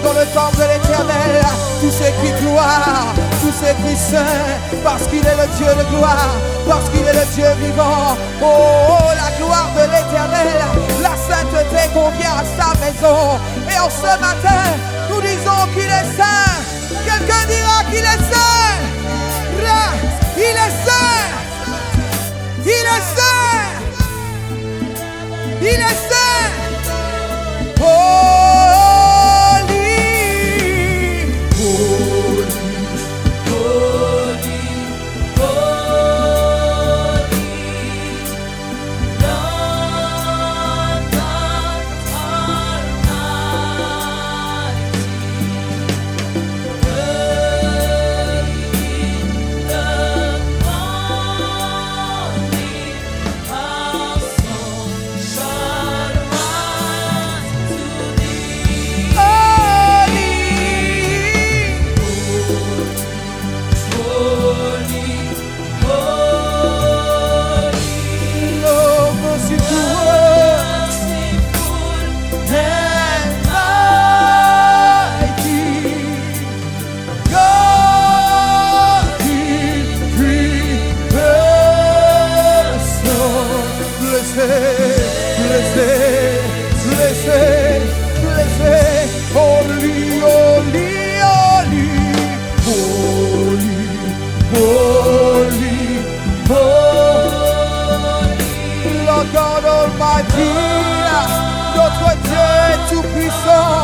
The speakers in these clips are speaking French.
Dans le temple de l'Éternel, tout s'écrit gloire, tout s'écrit saint, parce qu'il est le Dieu de gloire, parce qu'il est le Dieu vivant. Oh, la gloire de l'Éternel, la sainteté convient à sa maison. Et en ce matin, nous disons qu'il est saint. Quelqu'un dira qu'il est saint. Il est saint. Il est saint. Il est saint. Notre Dieu est tout puissant.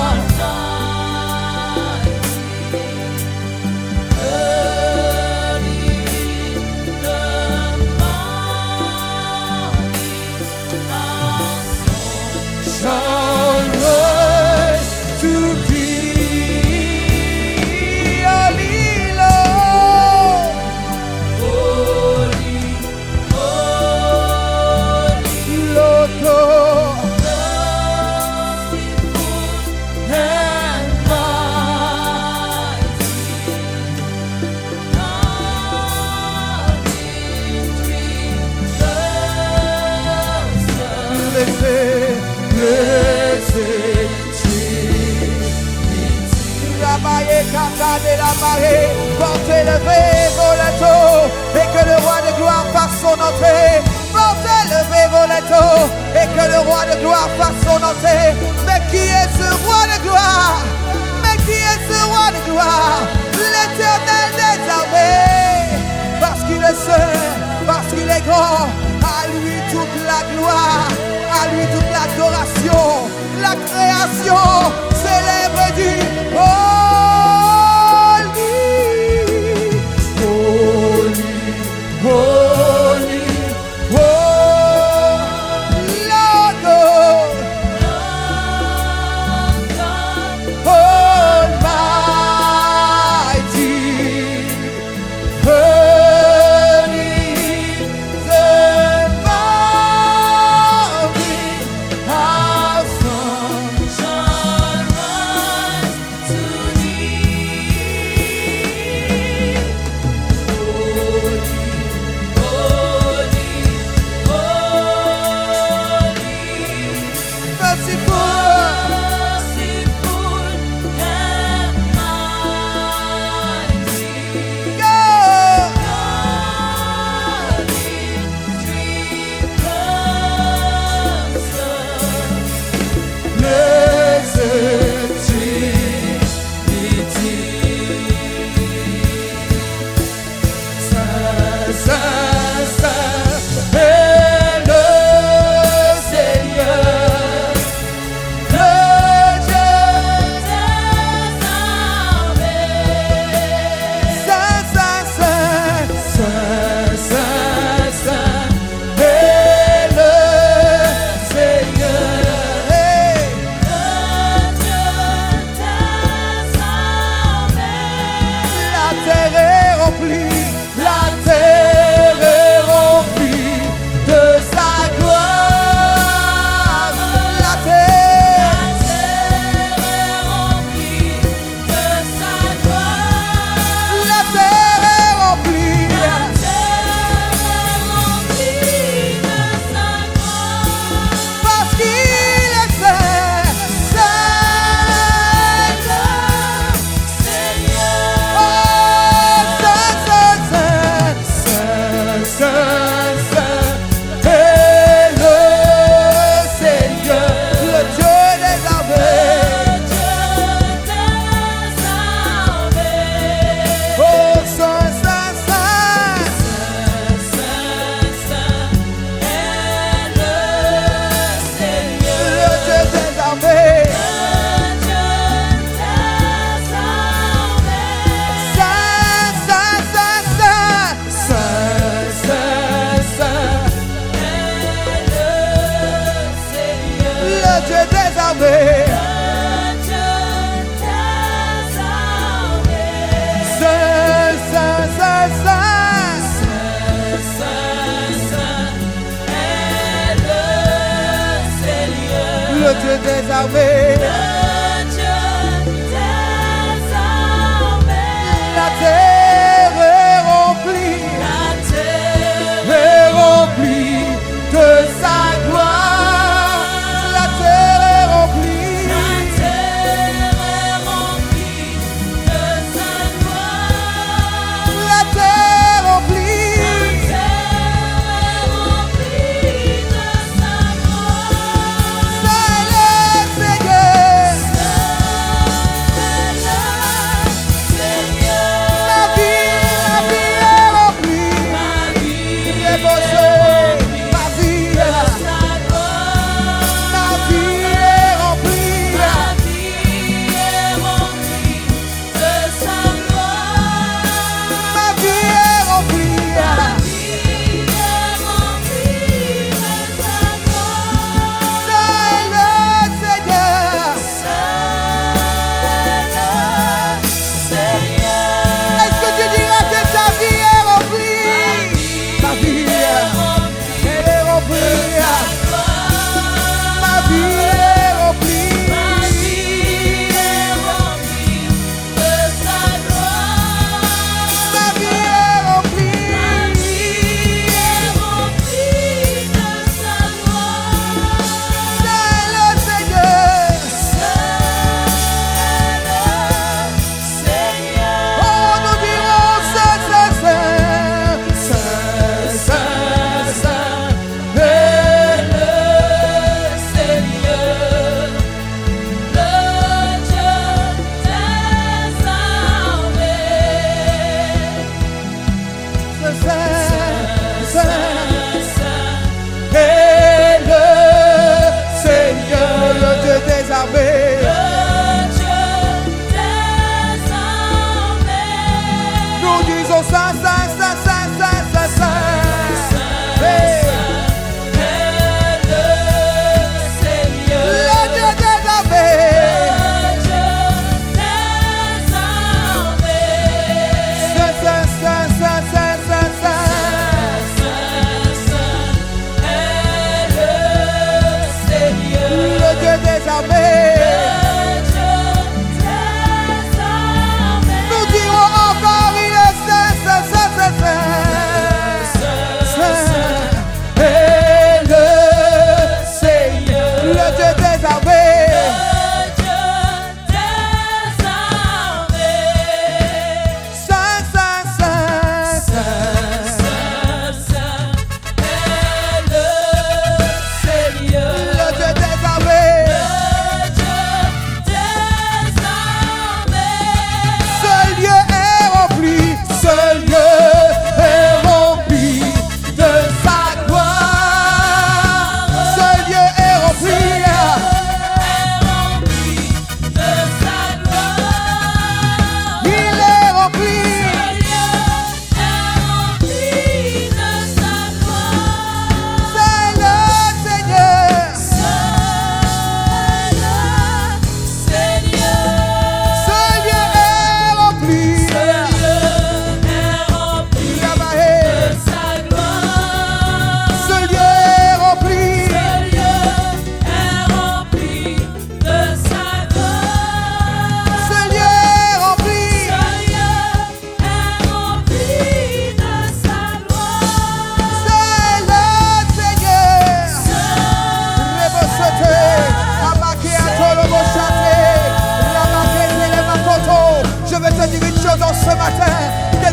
Portez levez vos linteaux et que le roi de gloire fasse son entrée. Portez levez vos linteaux et que le roi de gloire fasse son entrée. Mais qui est ce roi de gloire? Mais qui est ce roi de gloire? L'Éternel des armées. Parce qu'il est saint, parce qu'il est grand, à lui toute la gloire, à lui toute l'adoration. La création célèbre et dit holy, holy, Lord God, Almighty, holy the morning, our sunshine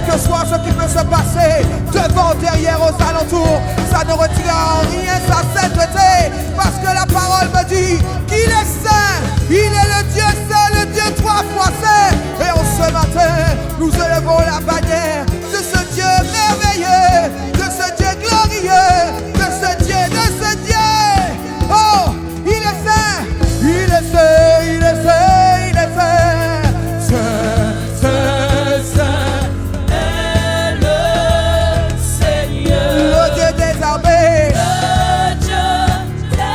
que soit ce qui peut se passer, devant, derrière, aux alentours, ça ne retire en rien sa sainteté, parce que la parole me dit qu'il est saint, il est le Dieu saint, le Dieu trois fois saint. Et en ce matin, nous élevons la bannière de ce Dieu merveilleux, de ce Dieu glorieux, de ce Dieu, oh, il est saint, il est saint, il est saint, il est saint, saint, saint, saint est le Seigneur, le Dieu des armées, le Dieu des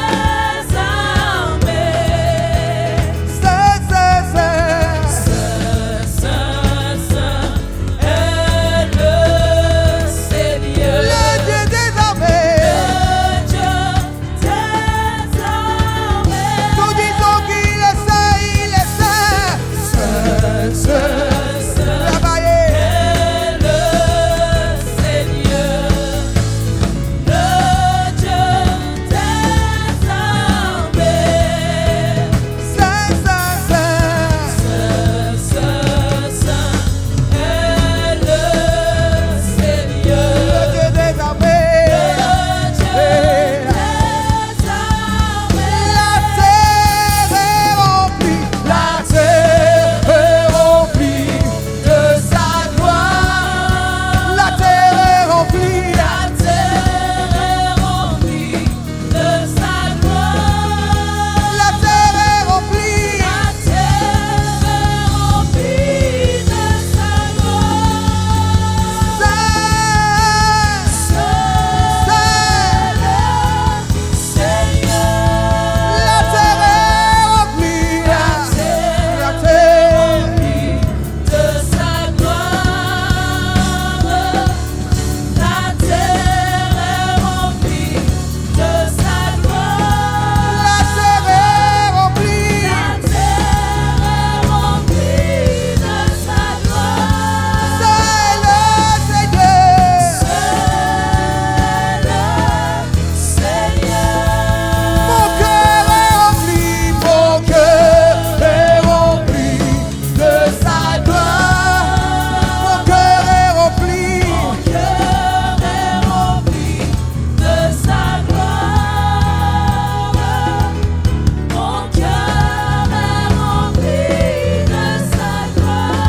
armées, saint, saint, saint, saint, saint, saint est le Seigneur, le Dieu des armées, le Dieu des armées. Nous disons qu'il est saint, il est saint, saint, saint, saint, travaillez. Est le Seigneur, le Dieu des armées, saint, saint, saint, saint, saint, saint est le Seigneur, le Dieu des armées, le Dieu des armées. La terre est remplie, la terre est remplie de sa gloire. La terre est remplie, la terre est remplie de sa gloire. La terre est remplie, la terre est remplie de sa gloire. Saint, saint, le Seigneur. La terre est remplie, la terre est remplie de sa gloire. La terre est remplie de sa gloire. La terre est remplie, la terre est remplie de sa gloire. C'est le Seigneur, c'est le Seigneur. Mon cœur est rempli, mon cœur est rempli de sa gloire. Mon cœur est rempli, mon cœur est rempli de sa gloire. Mon cœur est rempli de sa gloire.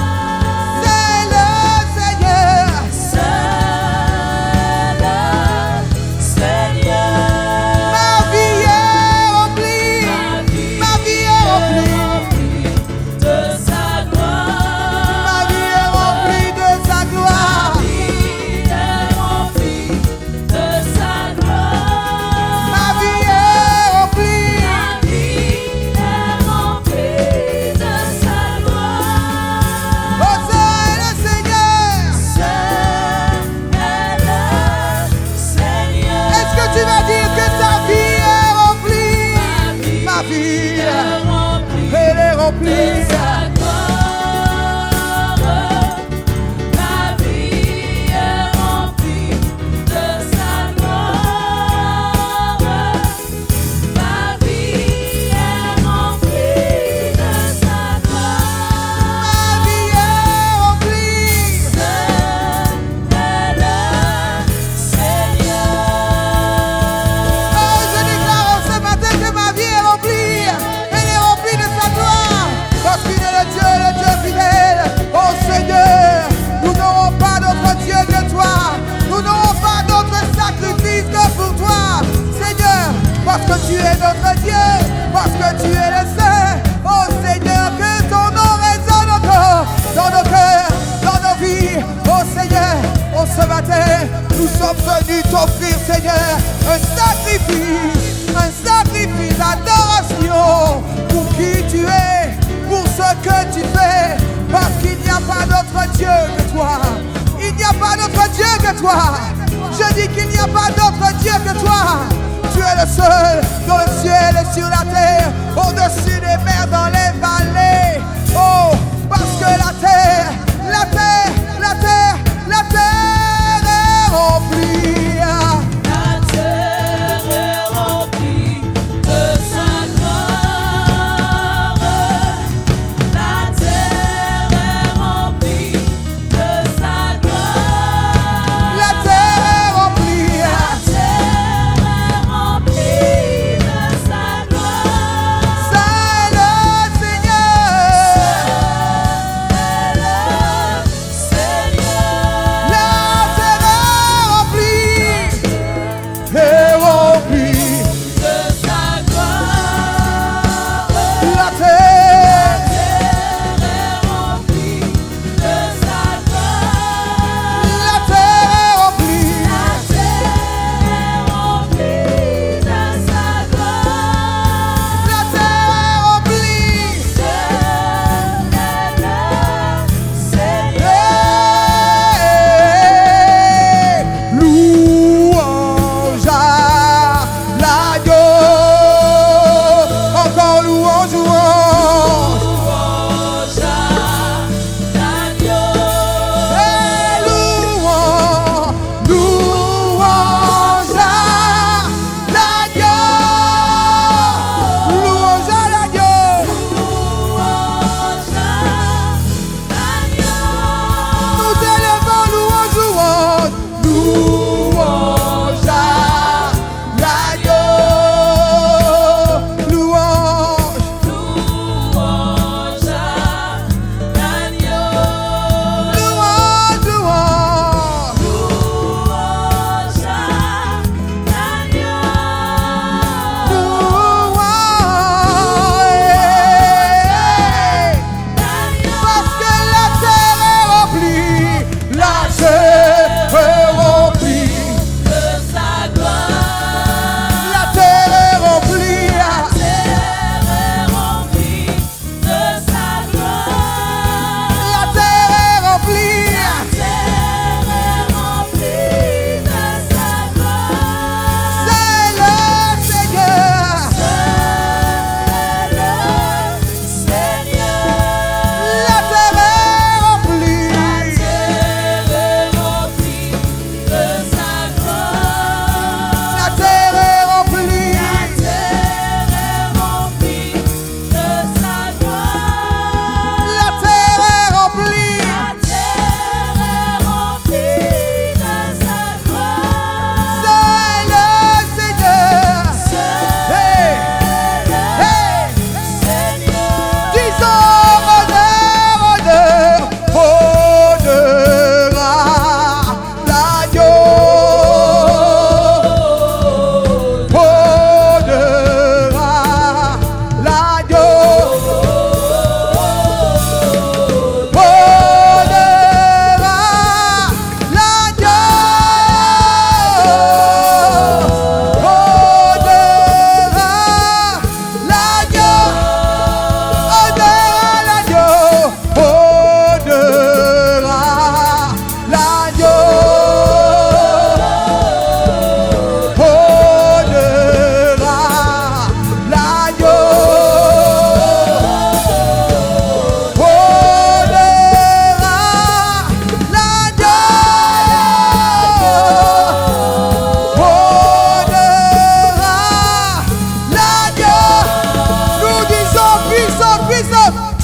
C'est le Seigneur, c'est le Seigneur. Ma vie est remplie, ma vie est remplie de sa gloire. Ma vie est remplie de sa gloire. Ma vie est remplie de sa gloire. Ma vie est remplie, ma vie est remplie de sa gloire. Oh, c'est le Seigneur, c'est le Seigneur. Est-ce que tu vas dire que ta vie est remplie? Ma vie est remplie, elle est remplie de sa gloire. Ma vie est remplie de sa gloire. Ma vie est remplie de sa gloire. Ma vie est remplie, c'est le Seigneur. Oh, je déclare ce matin que ma vie est remplie, elle est remplie de sa gloire, parce qu'il est le Dieu fidèle. Oh Seigneur, nous n'aurons pas d'autre Dieu que toi, nous n'aurons pas d'autre sacrifice que pour toi, Seigneur, parce que tu es notre Dieu, parce que tu es le Saint. Oh Seigneur, que ton nom résonne encore dans nos cœurs, dans nos vies. Oh Seigneur, oh ce matin, nous sommes venus t'offrir, Seigneur, un sacrifice d'adoration pour qui tu es, pour ce que tu fais, parce qu'il n'y a pas d'autre Dieu que toi. Il n'y a pas d'autre Dieu que toi. Je dis qu'il n'y a pas d'autre Dieu que toi. Tu es le seul dans le ciel et sur la terre, au-dessus des mers, dans les vallées. Oh, parce que la terre est remplie. La terre est remplie de sa gloire. La terre est remplie de sa gloire.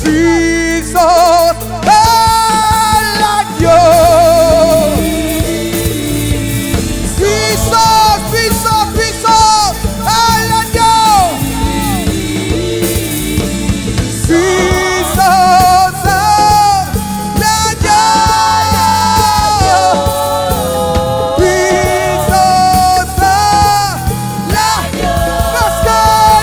puissance à l'agneau. Puissance, puissance, puissance à l'agneau. Puissance à l'agneau. Puissance à l'agneau. Parce que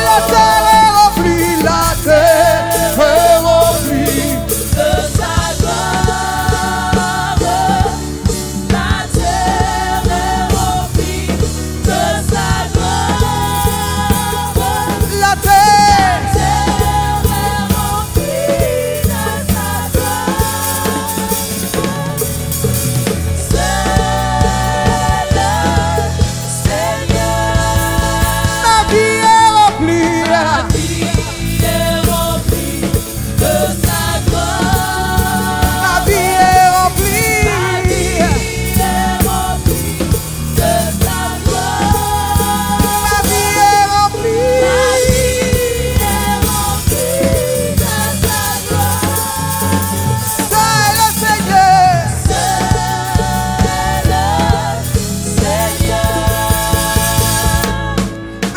la terre est remplie, la terre est remplie de sa gloire. La terre est remplie de sa gloire. la terre. La terre est remplie de sa gloire. C'est le Seigneur. Ma vie est remplie. La vie est remplie de sa gloire. Ma vie est remplie. La vie est remplie de sa gloire. Ma vie est remplie. La vie est remplie de sa gloire. C'est le Seigneur. C'est le Seigneur.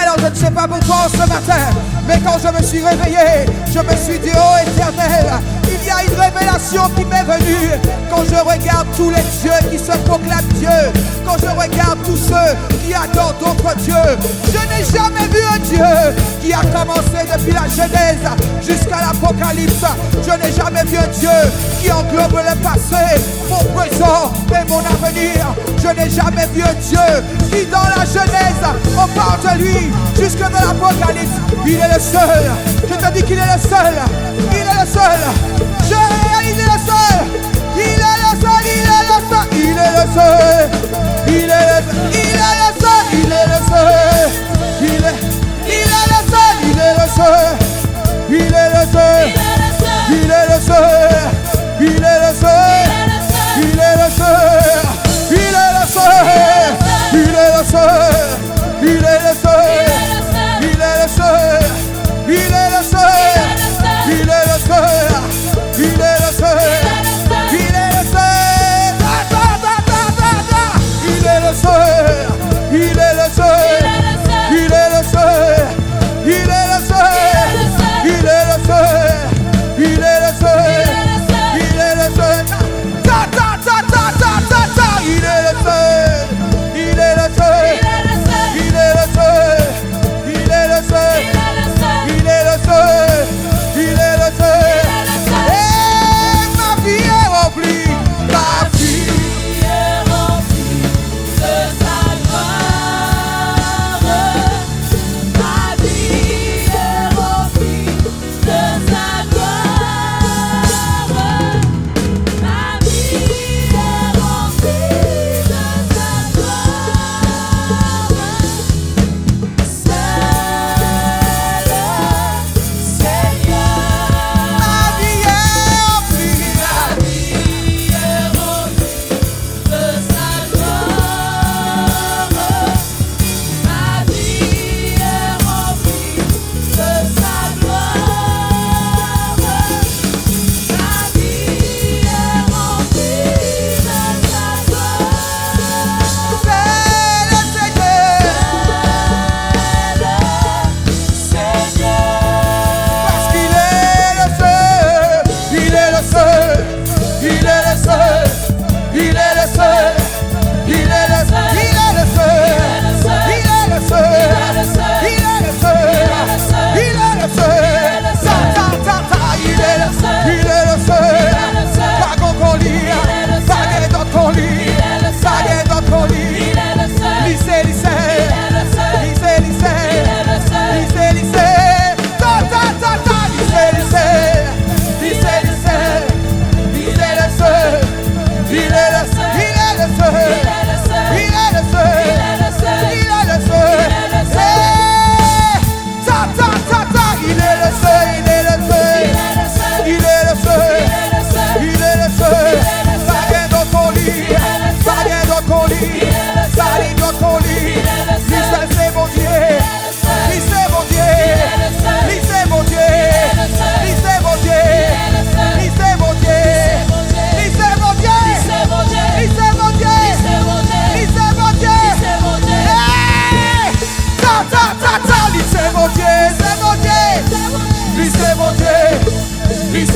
Alors je ne sais pas pour toi ce matin, mais quand je me suis réveillé, je me suis dit, oh Éternel, il y a une révélation qui m'est venue. Quand je regarde tous les dieux qui se proclament Dieu, quand je regarde tous ceux qui adorent d'autres dieux, je n'ai jamais vu un Dieu qui a commencé depuis la Genèse jusqu'à l'Apocalypse. Je n'ai jamais vu un Dieu qui englobe le passé, mon présent et mon avenir. Je n'ai jamais vu un Dieu qui dans la Genèse, on parle de lui jusque dans l'Apocalypse. Il est le seul. Je te dis qu'il est le seul. Il est le seul. Il est le seul. Il est le seul. Il est le seul. Il est le seul. Il est le seul. Il est le seul. Il est le seul. Il est le seul. Il est le seul. Il est le seul. Il est le seul. Il est le seul. Il est le seul. Il est le seul. Il est le seul. Il est le seul. Il est le seul. Il est le seul.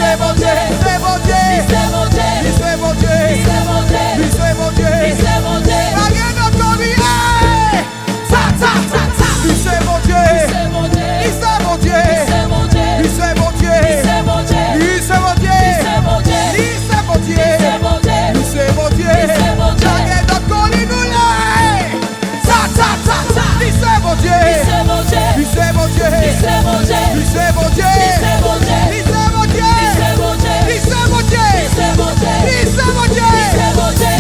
c'est mon Dieu, c'est mon Dieu, c'est mon Dieu, c'est mon Dieu, c'est mon Dieu, c'est mon Dieu, c'est mon Dieu. Rien d'autre lui, ta ta ta ta. Lui c'est mon Dieu, c'est mon Dieu, c'est mon Dieu, c'est mon Dieu, c'est mon Dieu, c'est mon Dieu, c'est mon Dieu, c'est mon Dieu, c'est mon Dieu, c'est mon Dieu, c'est mon Dieu, c'est mon Dieu. Rien d'autre lui nous là. Ta ta ta ta. Lui c'est mon Dieu, c'est mon Dieu, c'est mon Dieu, c'est mon Dieu, c'est mon Dieu, c'est mon Dieu, c'est mon Dieu, c'est mon Dieu, c'est mon Dieu, c'est mon Dieu, c'est mon Dieu, c'est mon Dieu.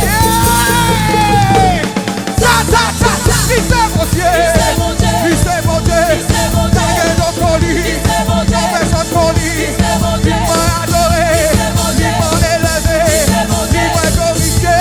Ta ta ta ta. Lui c'est mon Dieu, c'est mon Dieu, c'est mon Dieu, c'est mon Dieu. Rien d'autre lui, c'est mon Dieu, personne pour lui, c'est mon Dieu. Il m'a adoré, c'est mon Dieu, il m'a élevé, c'est mon Dieu, il m'a glorifié.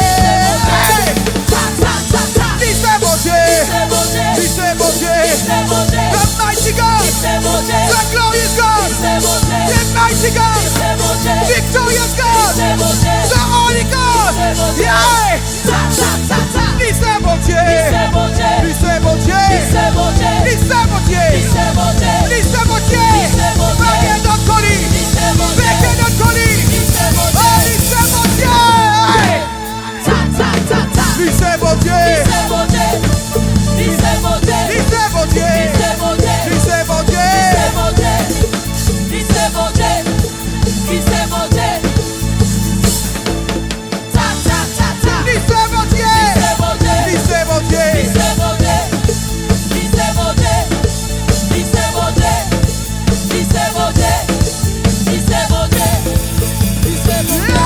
Ta ta ta ta. Lui c'est mon Dieu, c'est mon Dieu, c'est mon Dieu, c'est mon Dieu. The mighty God, c'est mon Dieu. The glorious God, c'est mon Dieu. The mighty God, c'est mon Dieu. Victorious God, c'est mon Dieu. The holy God, c'est mon Dieu. Yeah. Ta ta ta ta. Lui c'est mon Dieu, c'est mon Dieu. Lui c'est mon Dieu, c'est mon Dieu. Lui c'est mon Dieu, c'est mon Dieu. Lui c'est mon Dieu, c'est mon Dieu. Back and up Cody, c'est mon Dieu. Back and up Cody, c'est mon Dieu. Oh, lui c'est mon Dieu. Ta ta ta ta. Lui c'est mon Dieu, c'est mon Dieu. Lui c'est mon Dieu, lui c'est mon Dieu, lui c'est mon Dieu, lui c'est mon Dieu, lui c'est mon Dieu, ta ta ta ta. Lui c'est mon Dieu, lui c'est mon Dieu, lui c'est mon Dieu, lui c'est mon Dieu, lui c'est mon Dieu, lui c'est mon Dieu, lui c'est mon Dieu, lui c'est mon Dieu,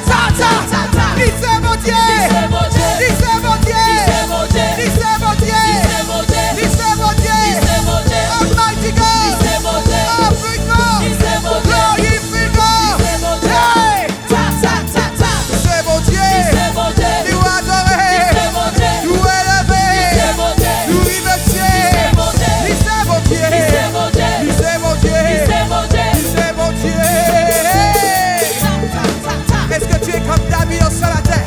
ta ta ta ta. Lui c'est mon Dieu, lui c'est mon Dieu, lui c'est mon Dieu. Almighty God, Africa, glorious God, hey, ta ta ta ta. C'est mon Dieu, nous adorer, nous élever, nous remercier. Lui c'est mon Dieu, lui c'est mon Dieu, lui c'est mon Dieu. Est-ce que tu es comme David ce matin?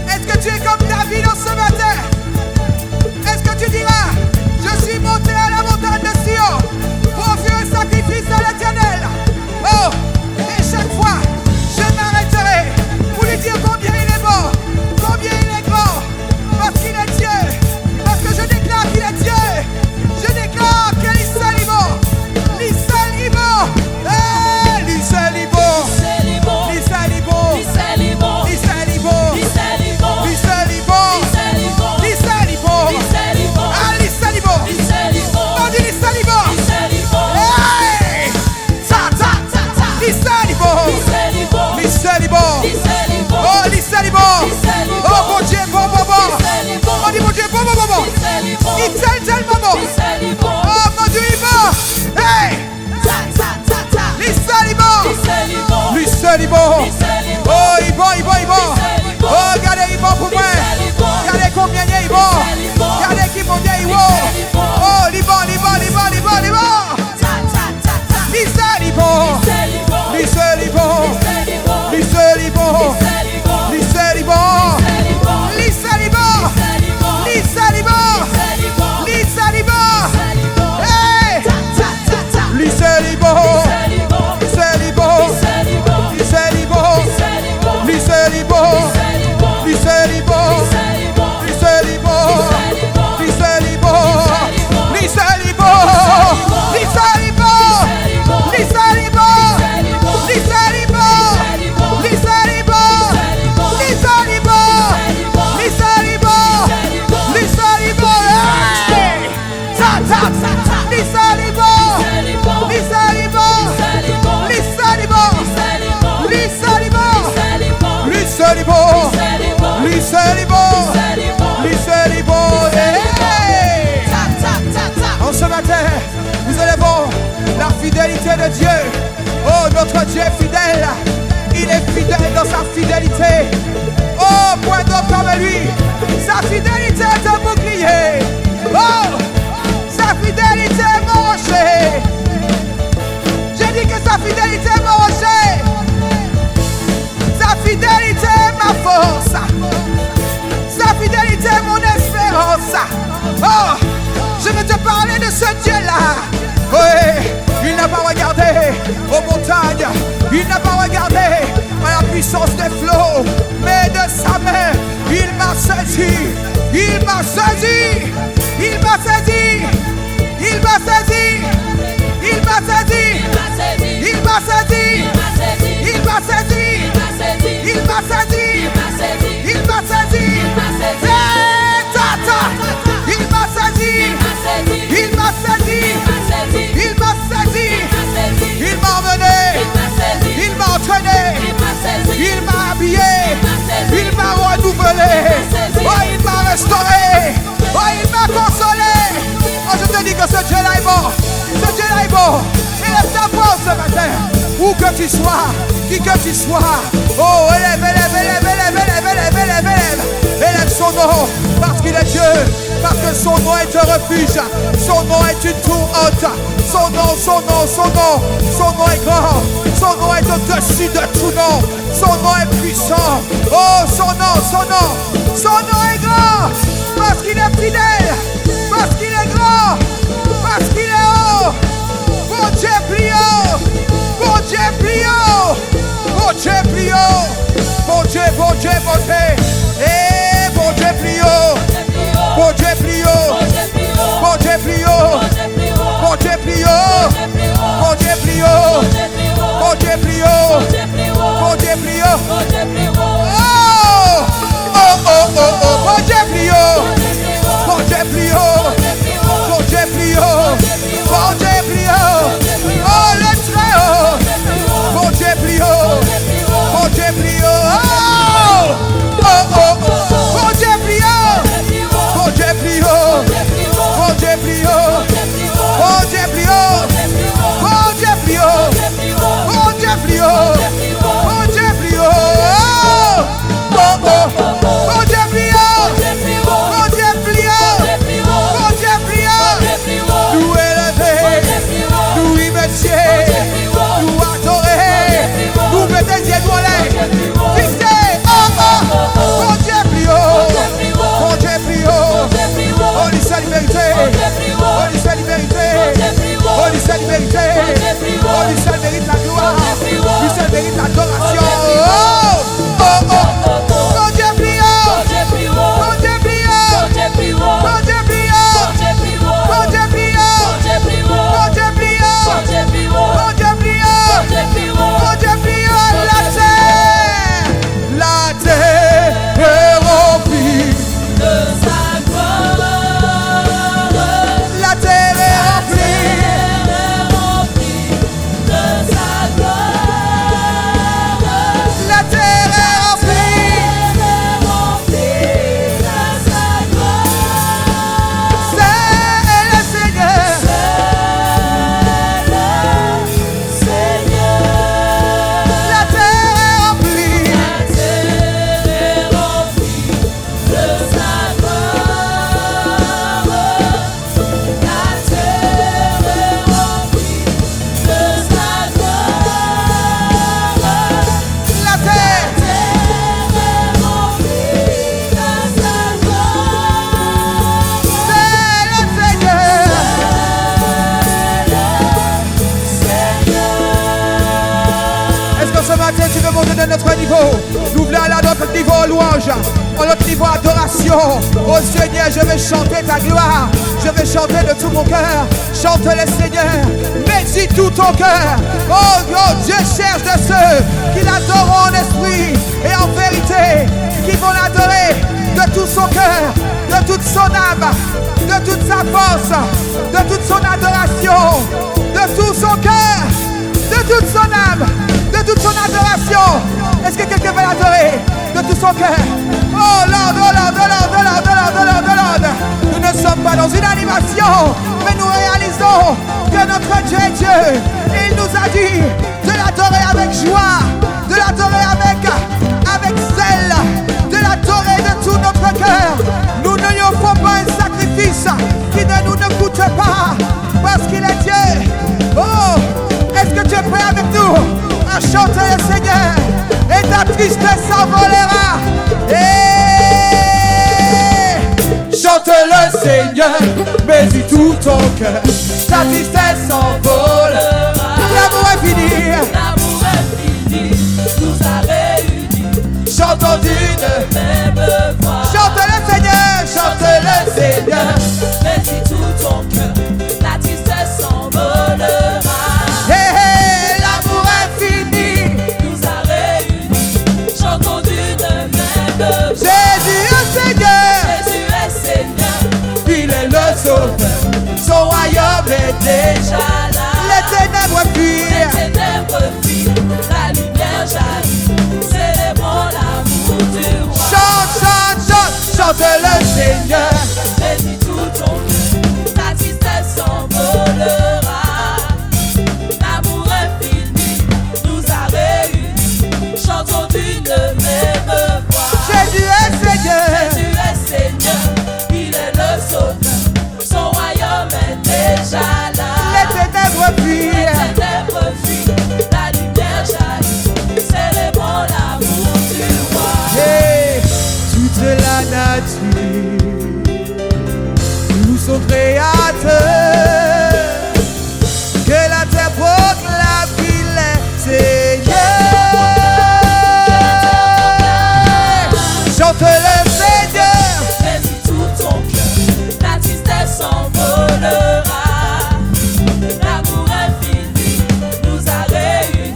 Est-ce que tu es comme David ce matin? Est-ce que tu diras, je suis monté à la montagne de Sion pour offrir un sacrifice à l'Éternel? Oh, et chaque fois, je m'arrêterai pour lui dire combien il est bon, combien il est grand, parce qu'il est Dieu, parce que je déclare qu'il est Dieu, je déclare qu'il est seul et bon, lui seul est bon, lui seul est bon, lui seul est bon, lui seul est bon, lui seul est bon, lui seul est bon, lui seul est bon, lui seul est bon, lui seul est bon, lui seul est bon, ah, lui seul est bon, lui seul est bon, on dit lui seul est bon, lui seul est bon, hey, ta ta ta ta, lui seul est bon, lui seul est bon, lui seul est bon, lui seul est bon, oh, lui seul est bon, oh, mon Dieu, bon, bon, bon, on dit mon Dieu, bon, bon, bon, bon, il est tellement bon, oh, mon Dieu, il est bon, hey, ta ta ta ta, lui seul est bon, lui seul est bon, oh, il est bon, il est bon, il est bon, oh, regardez, il est bon pour moi, regardez combien il est bon, regardez qui mon Dieu est bon, oh, il est bon, il est bon, il est bon, il est bon, il est bon, lui seul est bon, lui seul est bon, lui seul est bon, lui seul est bon, lui seul est bon, lui seul est bon, lui seul est bon, hey, lui seul est bon, lui seul est bon, lui seul est bon, lui seul est bon, lui seul est bon, lui seul est bon, lui seul est bon, lui seul est bon, lui seul est bon, lui seul est bon, lui seul est bon, lui seul est bon, lui seul est bon, lui seul est bon, lui seul est bon, lui seul est bon, hey, ta ta ta ta, lui seul est bon, lui seul est bon, lui seul est bon, lui seul est bon, lui seul est bon, lui seul est bon, lui seul est bon, hey, en ce matin, nous élevons la fidélité de Dieu. Oh, notre Dieu est fidèle. Il est fidèle dans sa fidélité. Oh, point d'autre comme lui. Sa fidélité est un bouclier. Oh, sa fidélité est mon rocher. J'ai dit que sa fidélité est mon rocher. Sa fidélité est ma force. Sa fidélité est mon espérance. Oh, je veux te parler de ce Dieu-là. Oui, il n'a pas regardé aux montagnes, il puissance des flots, mais de sa main, il m'a saisi, il m'a saisi, il m'a saisi, il m'a saisi, il m'a saisi, il m'a saisi, il m'a saisi, il m'a saisi, il m'a saisi, il m'a saisi, il m'a saisi, il m'a saisi, il m'a emmené, il m'a entraîné, il m'a habillé, il m'a renouvelé, oh il m'a restauré, oh il m'a consolé. Oh je te dis que ce Dieu-là est bon, ce Dieu-là est bon. Élève ta voix ce matin, où que tu sois, qui que tu sois. Oh élève, élève, élève, élève, élève, élève, élève, élève, élève son nom, parce qu'il est Dieu, parce que son nom est un refuge, son nom est une tour haute, son nom, son nom, son nom, son nom est grand, son nom est au-dessus de tout nom, son nom est puissant, oh son nom est grand, parce qu'il est fidèle, parce qu'il est grand, parce qu'il est haut, bon Dieu plus haut, bon Dieu plus haut, bon Dieu plus haut, bon Dieu, bon Dieu, bon Dieu, et bon Dieu plus haut, bon Dieu plus haut, bon Dieu plus haut, bon Dieu plus haut, bon Dieu plus haut, bon Dieu plus haut, bon Dieu plus haut, oh, oh, oh, oh, oh, bon Dieu plus haut, bon Dieu plus haut, bon Dieu plus haut, bon Dieu plus haut, oh le très haut, bon Dieu plus haut, bon Dieu plus haut, oh, oh, oh, bon Dieu plus haut, bon Dieu plus haut, bon Dieu plus haut, bon Dieu plus haut, bon Dieu plus haut, bon Dieu plus haut, bon Dieu plus haut, oh, oh, bon Dieu plus haut, bon Dieu plus haut, bon Dieu plus haut, nous élever, nous immerger, nous adorer, nous mettre des yeux dans l'air, fixer, oh, oh, bon Dieu plus haut, bon Dieu plus haut, oh, lui seul vérité, oh, lui seul vérité, oh, lui seul vérité, oh, lui seul mérite la gloire, lui seul mérite l'adoration, oh, oh, oh, bon Dieu plus haut, bon Dieu plus haut, bon Dieu plus haut, bon Dieu plus haut, bon Dieu plus haut, bon Dieu plus haut, bon Dieu plus haut, la terre est remplie de sa gloire. La terre est remplie De sa gloire. La terre est remplie De sa gloire. C'est le Seigneur. C'est le Seigneur. La terre est remplie La terre est remplie de sa gloire. La terre est remplie de sa gloire. La terre Est remplie de sa gloire. c'est le Seigneur. Est-ce que ce matin tu veux monter de notre niveau? Nous voulons aller à notre niveau louange, à notre niveau adoration. Oh Seigneur, je vais chanter ta gloire. Je vais chanter de tout mon cœur. Chante le Seigneur, mets-y tout ton cœur. Oh Dieu cherche de ceux qui l'adorent en esprit et en vérité, qui vont l'adorer de tout son cœur, de toute son âme, de toute sa force, de toute son adoration, de tout son cœur, de toute son âme, de toute son adoration. Est-ce que quelqu'un veut l'adorer de tout son cœur? Oh Lord, oh Lord, oh Lord, oh Lord, oh Lord, oh Lord, oh Lord. Nous ne sommes pas dans une animation, mais nous réalisons que notre Dieu est Dieu. Il nous a dit de l'adorer avec joie, de l'adorer avec zèle, de l'adorer de tout notre cœur. Nous ne lui offrons pas un sacrifice qui ne coûte pas, parce qu'il est Dieu. Oh, est-ce que tu es prêt avec nous à chanter le Seigneur et ta tristesse s'envolera? Chante le Seigneur, mets-y tout ton cœur, ta tristesse s'envolera. L'amour est fini, L'amour est fini, nous a réunis chantons d'une même voix. Chante le Seigneur, chante le Seigneur. Mais si tout ton cœur, la tristesse s'envolera. Hey, hey, l'amour infini Nous a réunis, chantons d'une même voix. Jésus est Seigneur, Jésus est Seigneur, il est le Sauveur. Son royaume est déjà là. Les ténèbres fuient. Les ténèbres fuient, la lumière jaillit. Célébrons l'amour du roi. Chante, chante, chante, chante le Seigneur. Mais si tout ton cœur, ta tristesse s'envolera. L'amour infini nous a réunis, chantons d'une même voix. Jésus est Seigneur, Jésus est Seigneur, il est le Sauveur, son royaume est déjà là. les ténèbres fuient. Les ténèbres fuient, la lumière jaillit, célébrons l'amour du roi. Et toute la nature, nous son créateur, que la terre proclame qu'il est Seigneur. Chante le Seigneur, Mais si tout ton cœur, la tristesse s'envolera. L'amour infini nous a réunis,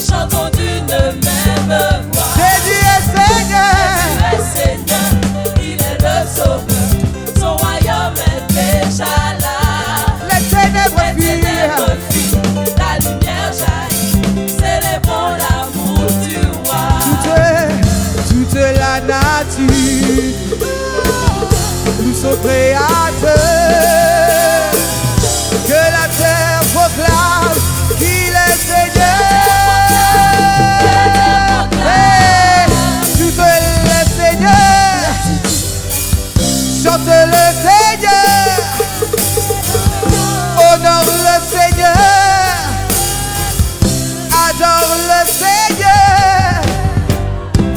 chantons d'une même voix. Jésus est Seigneur, Jésus est Seigneur, il est le Sauveur, son royaume est déjà là. les ténèbres Les fuient. ténèbres fuient, la lumière jaillit, célébrons l'amour du roi. Toute la nature, nous son créateur, que la terre proclame qu'il est Seigneur. Hey, tout le Seigneur, chante le Seigneur, honore le Seigneur, adore le Seigneur,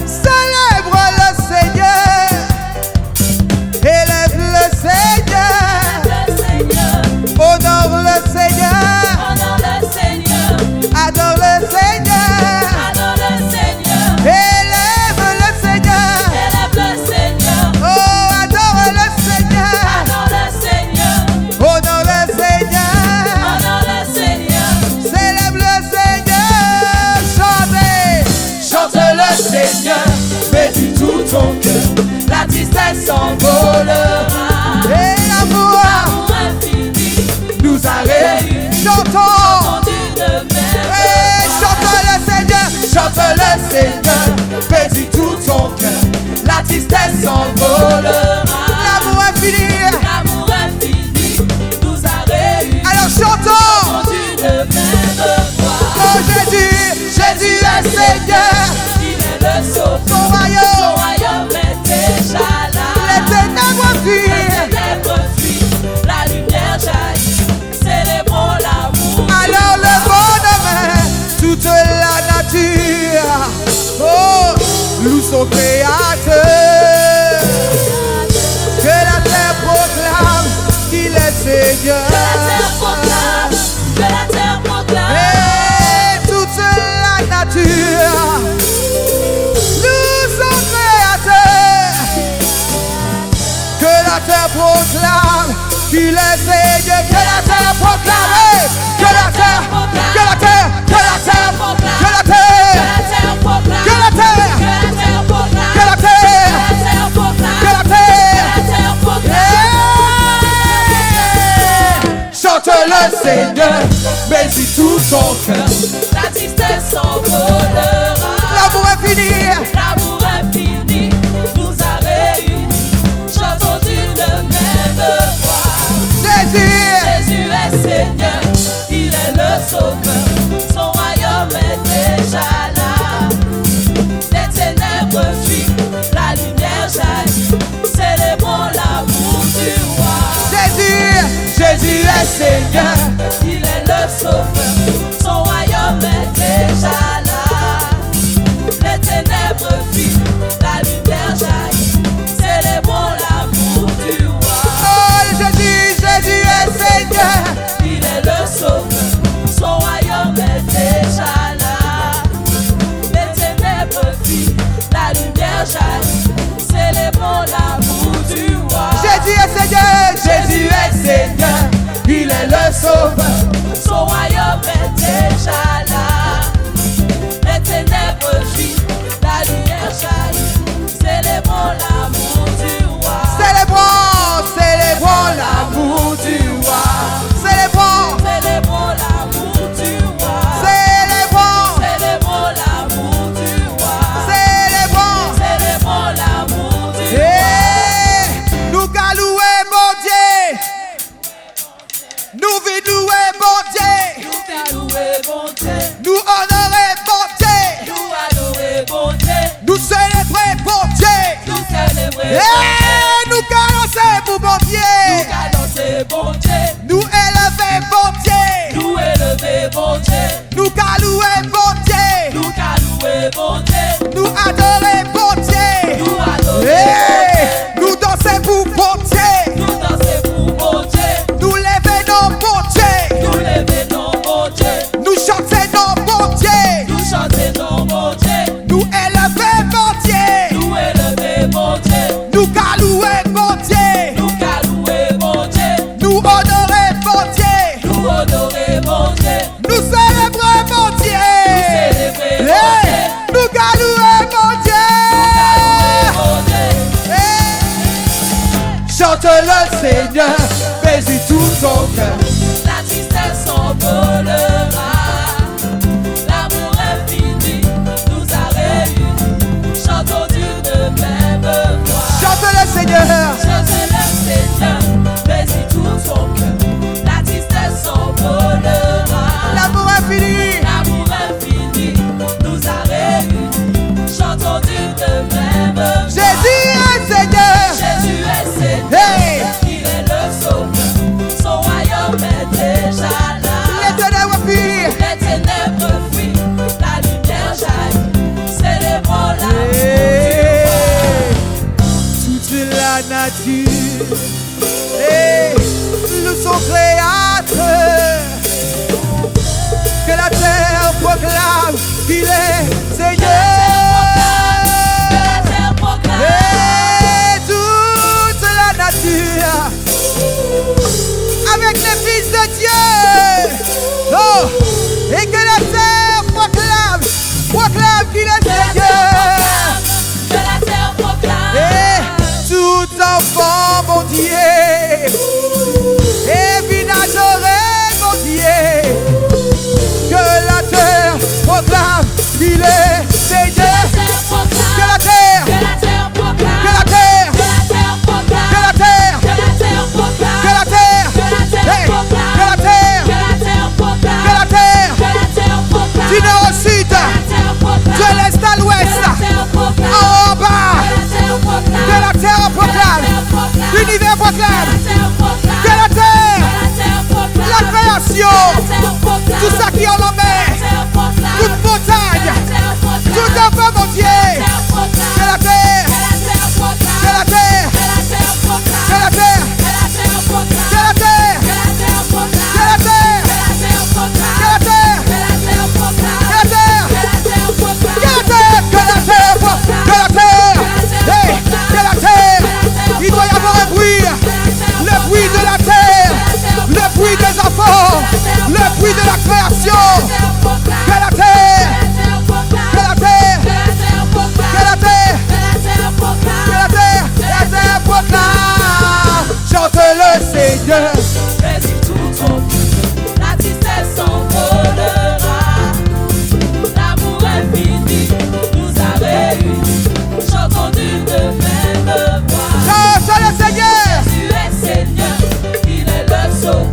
célèbre le Seigneur, élève le Seigneur, Le Seigneur, honore le Seigneur, honore le Seigneur, adore le Seigneur, adore le Seigneur, élève le Seigneur, élève le Seigneur, oh adore le Seigneur, adore le Seigneur, honore le Seigneur, honore le Seigneur. célèbre le Seigneur, chantez, chante le Seigneur, Mais du tout ton cœur, la tristesse s'envolera. et l'amour L'amour infini nous a réunis. Chantons, chantons d'une même et voix. chante le Seigneur, chante le Seigneur, fais du tout ton cœur, la tristesse s'envolera. L'amour infini, L'amour infini nous a réunis, alors chantons, chantons d'une même voix. oh Jésus, Jésus est Seigneur, Il est le Sauveur, son son royaume, royaume est déjà les là. ténèbres Les fuient, ténèbres fuient, la lumière jaillit, célébrons l'amour. alors le bonheur, toute la nature, oh, loue son créateur, que la terre proclame qu'il est Seigneur. Que la terre proclame, que la terre proclame. Et toute la nature, nous son créateur, que la terre proclame qu'il est Seigneur, que la terre proclame, hey, que la terre, que la terre, que la terre, que la terre, que la terre, que la terre, que la terre, hey. Chante le Seigneur, mais si tout son cœur, La tristesse s'envolera. l'amour infini, L'amour infini nous a réunis, chantons d'une même voix. Jésus, Jésus est Seigneur, il est le Sauveur, son royaume est déjà là. Les ténèbres fuient, la lumière jaillit, célébrons l'amour du roi. Jésus, Jésus est Seigneur, Il est le Seigneur, fais-y tout ton cœur. La tristesse s'envolera. L'amour infini nous a réunis. Chantons d'une même voix. Chante le Seigneur. Chante le Seigneur, fais-y tout ton cœur. La tristesse s'envolera. L'amour infini. L'amour infini nous a réunis. Chantons d'une même voix. Jésus est Seigneur. Jésus est Seigneur. Hey. Il est le sauveur. Son royaume est déjà là. Les ténèbres fuient. Les ténèbres fuient. La lumière jaillit. Célébrons l'amour. Hey. Toute la nature et nous son créateur. Que la terre proclame qu'il est Seigneur. Que la terre proclame. Et toute la nature avec les fils de Dieu. Oh, et que la terre proclame qu'il est Seigneur. Que la terre proclame. Et tout enfant mon Dieu, et viens adorer mon Dieu. Que la terre proclame qu'il est Seigneur. Que la terre, Que la terre proclame. que la terre, Que la terre proclame. que la terre, Que la terre proclame. que la terre, Que la terre hey, proclame. que la terre, Que la terre proclame. que la terre, Que la terre proclame. du nord au sud, Que la terre proclame. de l'est à l'ouest, Que la terre proclame. en haut, en bas, Que la terre proclame. que la terre proclame, l'univers proclame, que la terre, la création, tout ça qui en met, toute montagne, tout enfant mon Dieu, que la terre, que la terre, que la terre, que la terre, que la terre, que la terre, il doit y avoir un bruit, le bruit de la terre, le bruit des enfants, le bruit de la création, que la terre, que la terre, que la terre, que la terre proclame, chante le Seigneur. Fais-y tout ton cœur, la tristesse s'envolera. L'amour infini nous a réunis. Chantons d'une même voix. Chante le Seigneur. Jésus est Seigneur, il est le sauveur.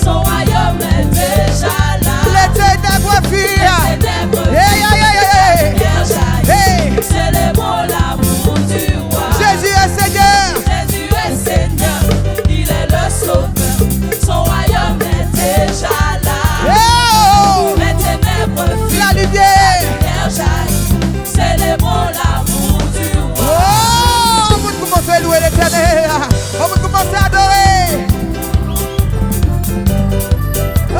Son royaume est déjà là. Les ténèbres fuient. Les ténèbres Hey, hey, hey, hey, hey. lumière jaillit. Hey. Célébrons l'amour du roi. Jésus est Seigneur. Jésus est Seigneur, il est le sauveur. Son royaume est déjà là. Oh, Les ténèbres fuient. la lumière. Lumière jaillit. Célébrons l'amour du roi. Oh, on va commencer à louer l'Éternel. On va commencer à adorer. Oh,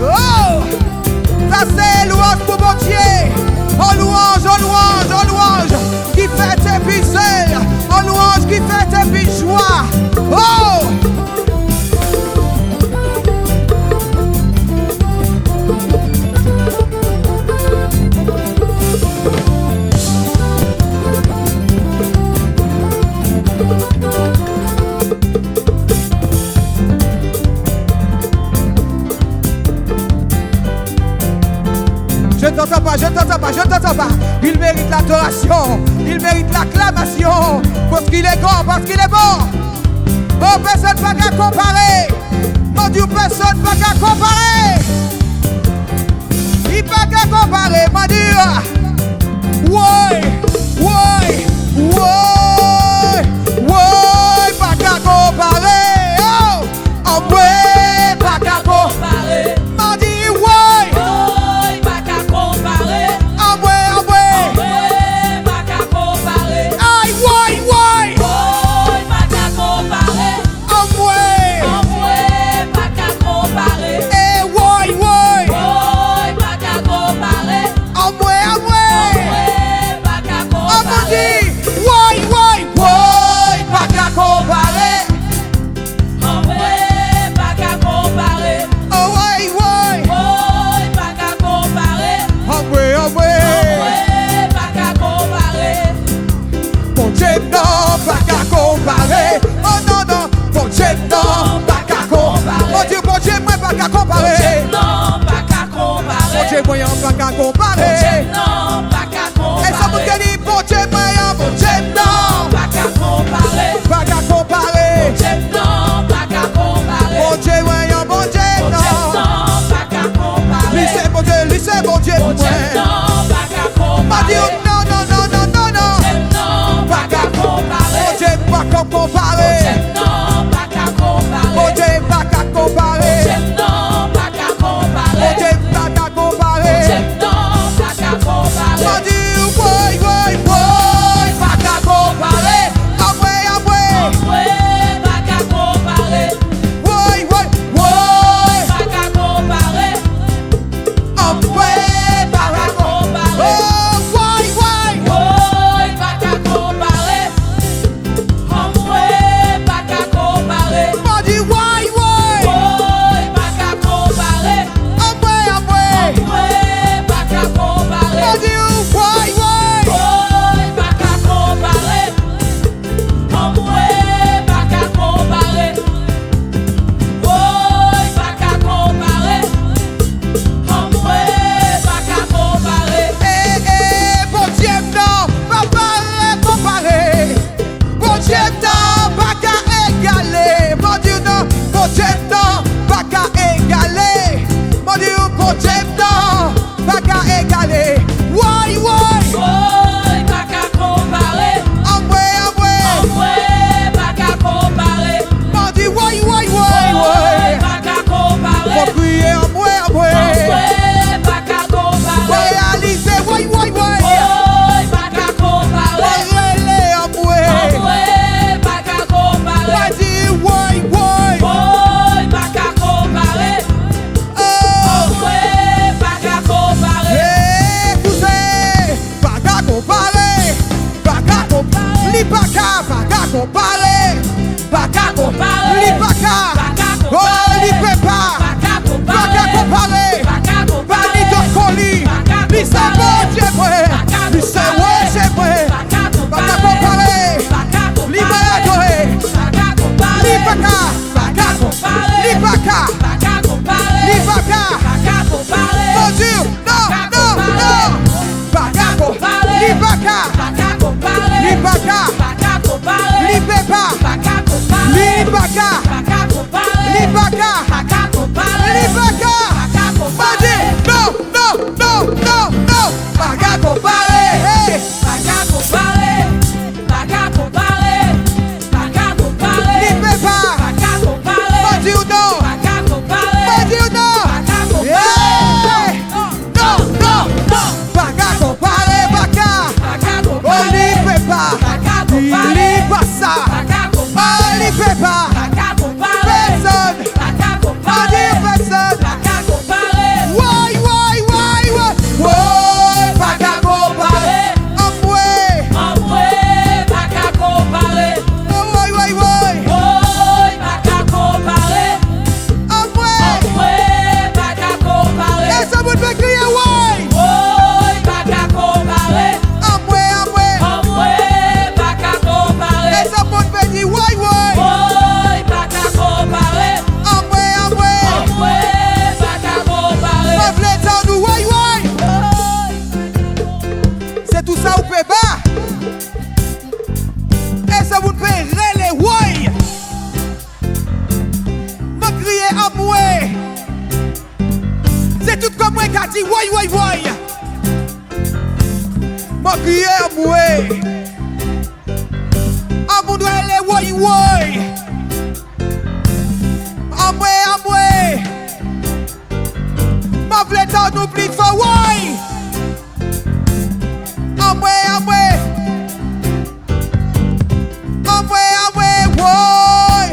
oh, ça c'est louange pour mon Dieu. En louange, en louange, en louange, qui fait tes pucelles. En louange, qui fait tes puis joie. Oh! Je ne t'entends pas, je ne t'entends pas, je ne t'entends pas. Il mérite l'adoration, il mérite l'acclamation. Parce qu'il est grand, parce qu'il est bon. Oh, personne n'a qu'à comparer. Mon Dieu, personne n'a qu'à comparer. Il n'a pas qu'à comparer, mon Dieu. Ouais, ouais, ouais, ouais, pas qu'à comparer. Oh, oh, ouais, pas qu'à comparer. Mon Dieu, ouais. Oh, pas qu'à comparer. Ah ouais, ah ouais. Ouais, pas qu'à comparer. Aïe, ouais, ouais. Oh, pas qu'à comparer. Ah ouais. Ouais, pas qu'à comparer. Eh, ouais, ouais. Oh, pas qu'à comparer. Ah ouais, ah ouais. Ouais, pas qu'à Ah mon comparer. Dieu. Ouais, comparer. Pas qu'à comparer. Li pas qu'à. Oh, li prépare. Pas qu'à comparer. Pas ni de colis. Li c'est bon Dieu vrai. Li c'est ouais c'est vrai. Pas qu'à comparer. Li pas adoré. Li pas qu'à. Li pas qu'à. Li pas qu'à. Mon Dieu, non, non, non. Pas qu'à comparer. Li pas qu'à. Li pas qu'à. Li prépare. Li pas qu'à. Li pas qu'à. Li pas qu'à. Mon Dieu, non, non, non, non, non. Pas qu'à comparer. Hey. Li prépare. Mon Dieu, non. Mon Dieu, non. Hey. Non, non, non. Pas qu'à comparer, pas qu'à. Oh, li prépare. Li pas ça. Oh, li prépare. Personne. Mon Dieu, personne. Why, why, why, why? Why, pas qu'à comparer. Amoué. Oh, why, why, why? Amoué. Et ça vous fait crier why? Amoué, amoué. Et ça vous fait dire why, why? Amoué, amoué. Peuple est nous, why, why? C'est tout ça vous peut pas. Et ça vous fait relais why? Me crier amoué. C'est tout comme moi qui a dit why, why, why? Me crier amoué. Amou doit aller why, why? Amoué, amoué. Ma vle t'en oublie for why? Amoué, amoué. Amoué, amoué, why?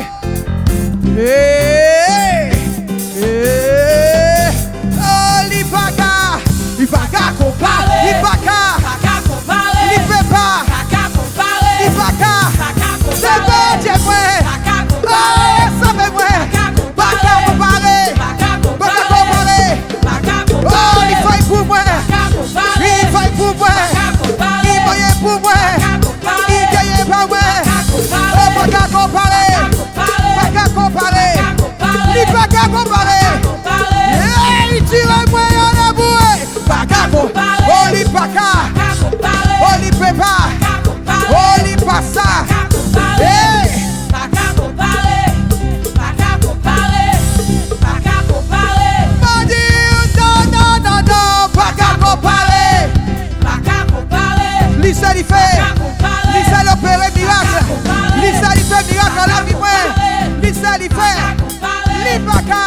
Hey, hey. Oh, li pas qu'à comparer. Li pas qu'à. Li prépare. Li pas qu'à. C'est bon, Dieu vrai. Oh, ça fait vrai. Pas qu'à comparer. Pas qu'à comparer. Oh, il faut pour moi. Il faut pour moi. Il faut pour moi. Il gagne pas moi. Oh, pas qu'à comparer. Pas qu'à comparer. Il pas qu'à comparer. Hey, il tire moi en aboué. Pas qu'à comparer. Oh, il pas qu'à. Oh, il prépare. Oh, il passe ça. Hey. Mon Dieu, non, non, non, non. Pas qu'à comparer. Lui seul il fait. Lui seul opère miracle. Lui seul il fait miracle à la vie. Lui seul il fait. Lui pas qu'à.